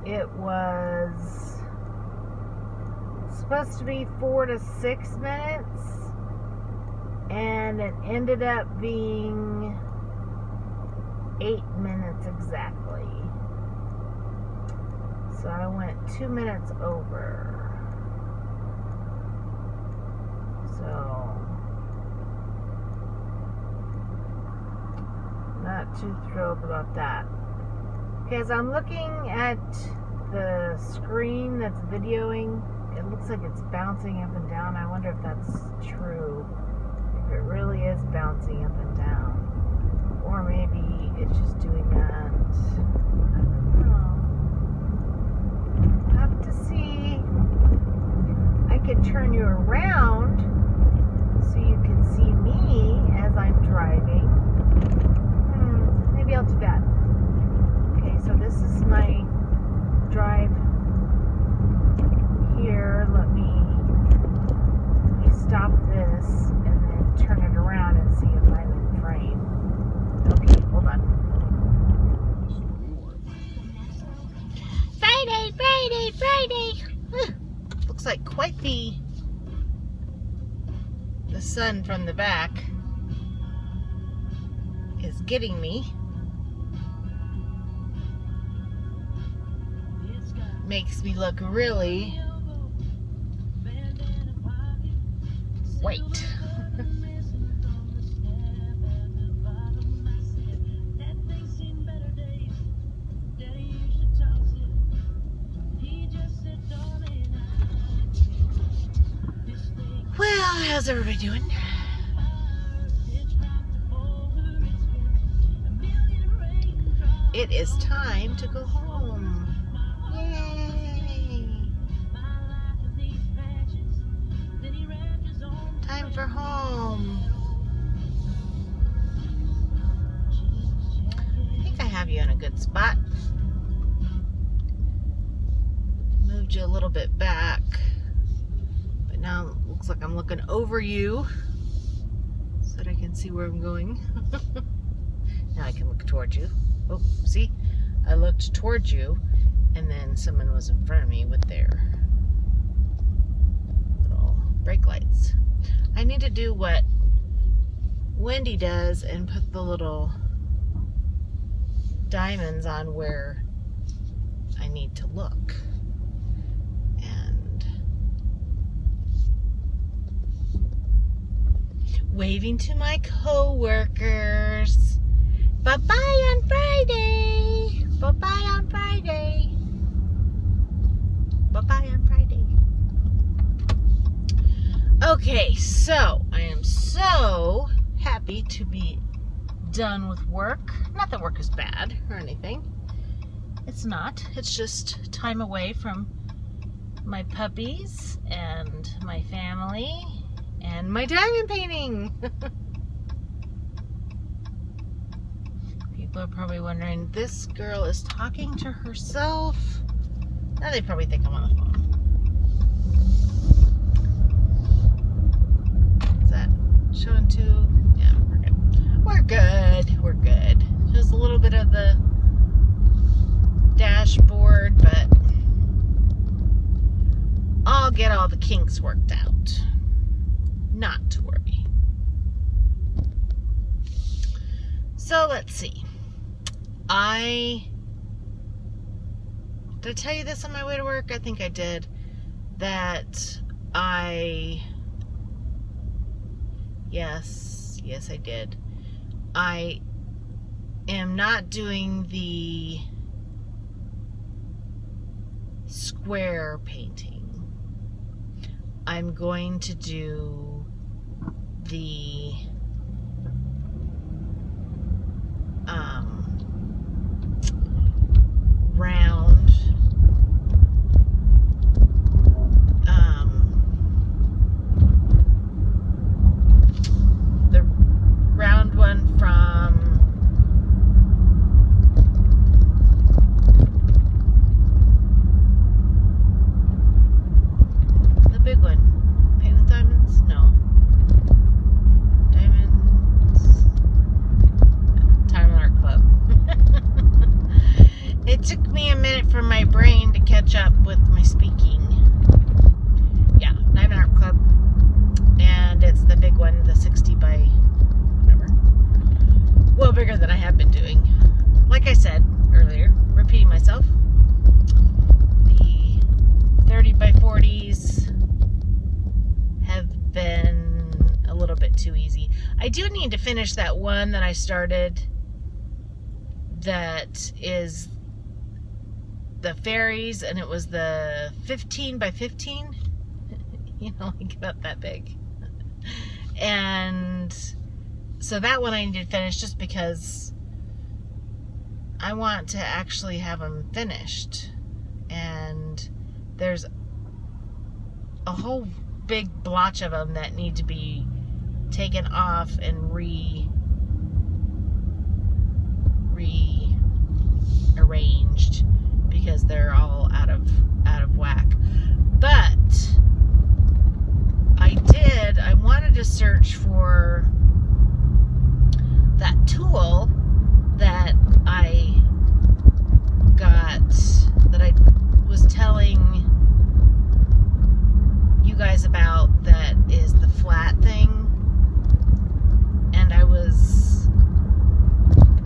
it was supposed to be 4 to 6 minutes, and it ended up being 8 minutes exactly. So I went 2 minutes over. So not too thrilled about that. Because I'm looking at the screen that's videoing, it looks like it's bouncing up and down. I wonder if that's true. if it really is bouncing up and down. Or maybe it's just doing that. I don't know. Have to see. I could turn you around so you can see me as I'm driving. Maybe I'll do that. Okay, so this is my drive here. Let me stop this and then turn it around and see if I'm in frame. Okay, hold on. Friday, Friday, Friday. Looks like quite the sun from the back is getting me. Makes me look really white. Well, how's everybody doing? It is time to go home. Yay! Time for home. I think I have you in a good spot. Moved you a little bit back. But now it looks like I'm looking over you so that I can see where I'm going. Now I can look towards you. Oh, see? I looked towards you and then someone was in front of me with their little brake lights. I need to do what Wendy does and put the little diamonds on where I need to look. And waving to my co-workers. Bye-bye on Friday. Bye-bye on Friday. Bye-bye on Friday. Okay, so I am so happy to be done with work. Not that work is bad or anything. It's not. It's just time away from my puppies and my family and my diamond painting. People are probably wondering, this girl is talking to herself. Now they probably think I'm on the phone. Is that showing too? Yeah, we're good. We're good. We're good. Just a little bit of the dashboard, but I'll get all the kinks worked out. Not to worry. So let's see. Did I tell you this on my way to work? I think I did. That yes, I did. I am not doing the square painting. I'm going to do the round the round one from the big one. Paint with diamonds? No. Diamonds. Time Art Club. It took me a minute for my brain to catch up with my speaking. Yeah, Diamond Art Club. And it's the big one, the 60 by whatever. Well, bigger than I have been doing. Like I said earlier, repeating myself, the 30 by 40s have been a little bit too easy. I do need to finish that one that I started that is the fairies, and it was the 15 by 15, you know, like about that big. And so that one I need to finish just because I want to actually have them finished. And there's a whole big blotch of them that need to be taken off and rearranged because they're all out of whack. But I wanted to search for that tool that I got, that I was telling you guys about, that is the flat thing. And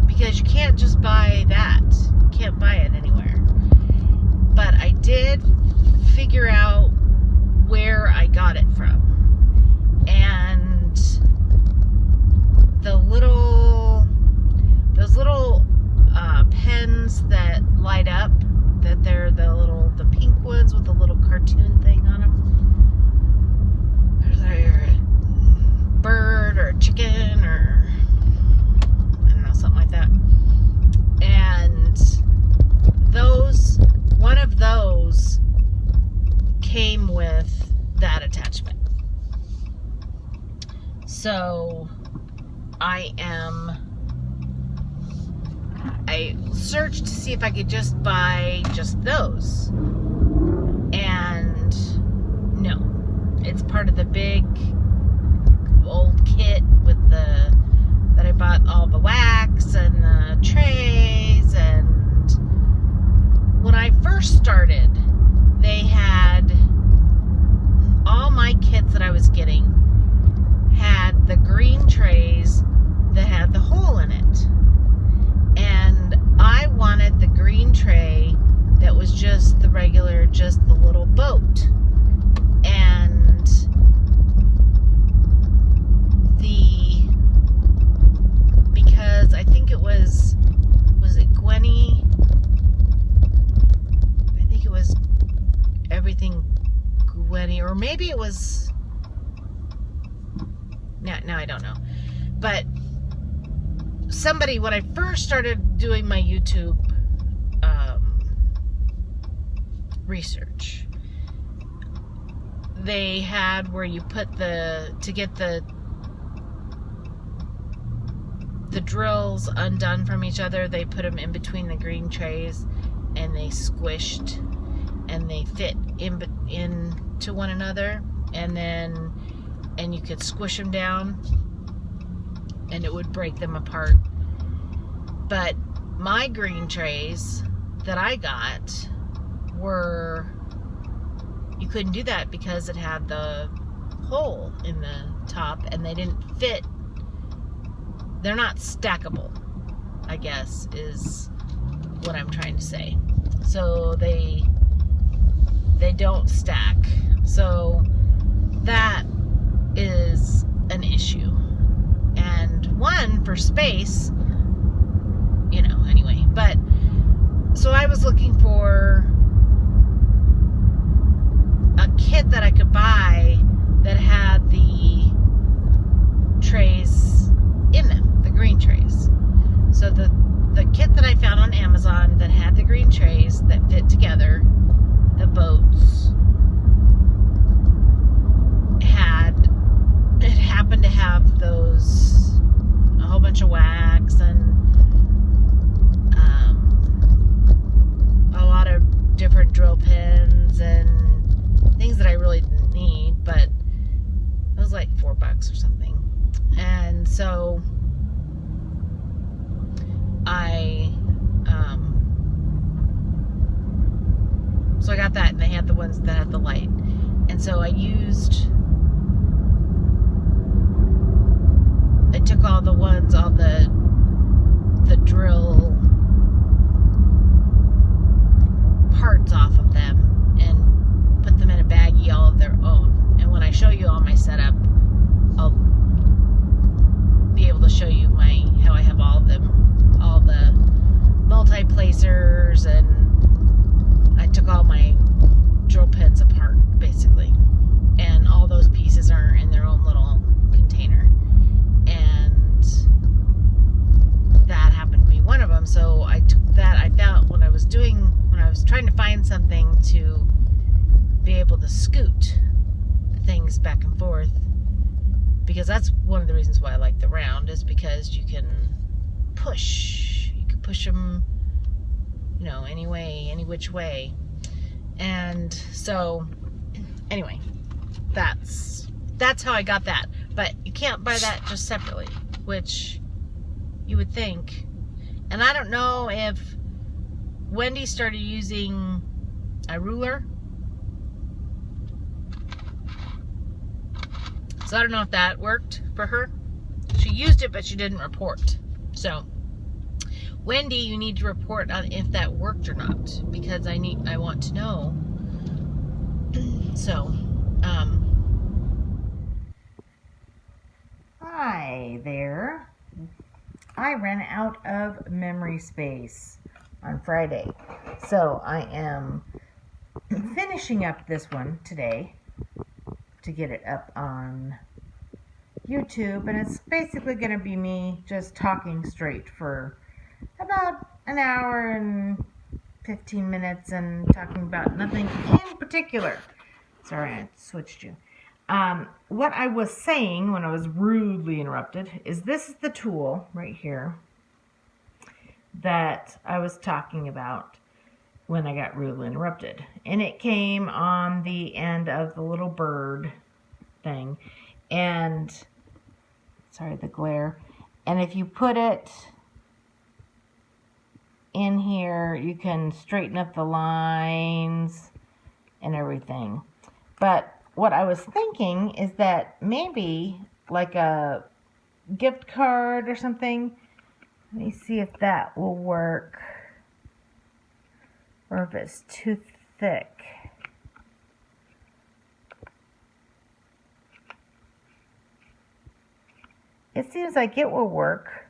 because you can't just buy that. You can't buy it anywhere. But I did figure out where I got it from. And those little pens that light up, that they're the pink ones with the little cartoon thing on them. There's a bird or a chicken or I don't know, something like that. And one of those came with that attachment. So I searched to see if I could just buy just those. And no, it's part of the big old kit with that I bought all the wax and the trays. And when I first started, they had all my kits that I was getting had the green trays that had the hole in it. And I wanted the green tray that was just the regular, just the little boat. And because I think it was it Gwenny? I think it was everything Gwenny, or maybe it was, now I don't know. But somebody, when I first started doing my YouTube research, they had where you put to get the drills undone from each other, they put them in between the green trays and they squished and they fit into one another, and you could squish them down and it would break them apart. But my green trays that I got you couldn't do that because it had the hole in the top and they didn't fit. They're not stackable, I guess, is what I'm trying to say. So they don't stack. So that is an issue. And one, for space, anyway. But so I was looking for a kit that I could buy that had the trays in them, the green trays. So the kit that I found on Amazon that had the green trays that fit together, the boats, it happened to have a whole bunch of wax and a lot of different drill pins and things that I really didn't need, but it was like $4 or something. And so I got that, and they had the ones that had the light. And so I took all the drill parts off of them and put them in a baggie all of their own. And when I show you all my setup, I'll be able to show you how I have all of them, all the multi-placers, and I took all my drill pins apart basically, and all those because that's one of the reasons why I like the round, is because you can push them, you know, any way, any which way. And so anyway, that's how I got that. But you can't buy that just separately, which you would think. And I don't know if Wendy started using a ruler, so I don't know if that worked for her. She used it, but she didn't report. So Wendy, you need to report on if that worked or not, because I want to know. So hi there. I ran out of memory space on Friday, so I am finishing up this one today to get it up on YouTube, and it's basically going to be me just talking straight for about an hour and 15 minutes and talking about nothing in particular. Sorry, I switched you. What I was saying when I was rudely interrupted is this is the tool right here that I was talking about when I got rudely interrupted. And it came on the end of the little bird thing. And, sorry, the glare. And if you put it in here, you can straighten up the lines and everything. But what I was thinking is that maybe like a gift card or something. Let me see if that will work, or if it's too thick. It seems like it will work.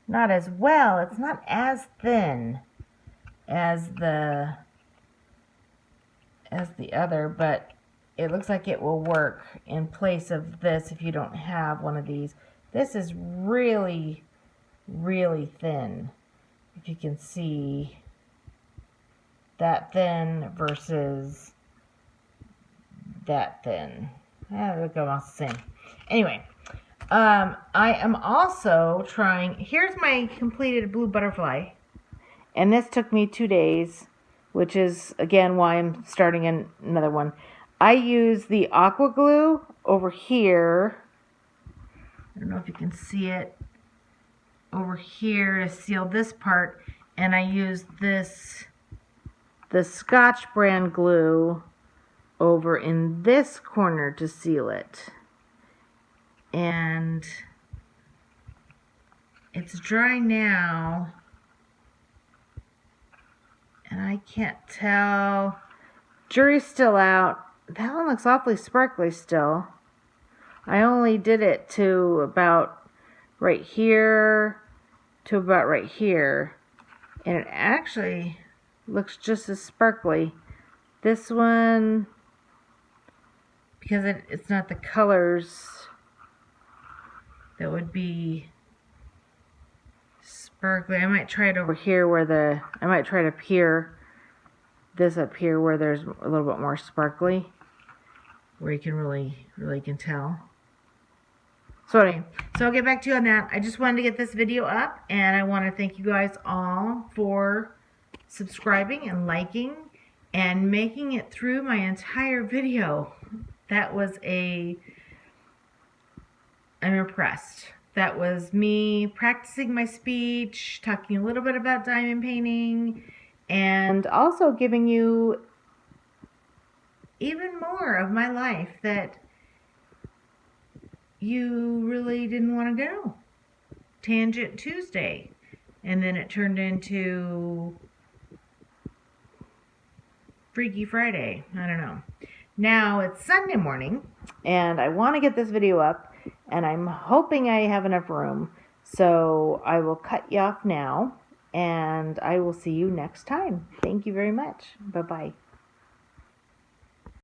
Not as well. It's not as thin as the other, but it looks like it will work in place of this if you don't have one of these. This is really, really thin. If you can see that thin versus that thin. They look almost the same. Anyway, I am also trying, here's my completed blue butterfly. And this took me 2 days, which is, again, why I'm starting another one. I use the Aqua Glue over here. I don't know if you can see it. Over here to seal this part. And I use the Scotch brand glue over in this corner to seal it. And it's dry now. And I can't tell. Jury's still out. That one looks awfully sparkly still. I only did it to about right here to about right here. And it actually looks just as sparkly. This one, because it's not the colors that would be sparkly. I might try it over here where I might try it up here. This up here where there's a little bit more sparkly, where you can really can tell. So anyway, so I'll get back to you on that. I just wanted to get this video up, and I want to thank you guys all for subscribing and liking and making it through my entire video. That was I'm impressed. That was me practicing my speech, talking a little bit about diamond painting, and also giving you even more of my life that you really didn't want to go. Tangent Tuesday. And then it turned into Freaky Friday. I don't know. Now it's Sunday morning, and I want to get this video up, and I'm hoping I have enough room. So I will cut you off now, and I will see you next time. Thank you very much. Bye-bye.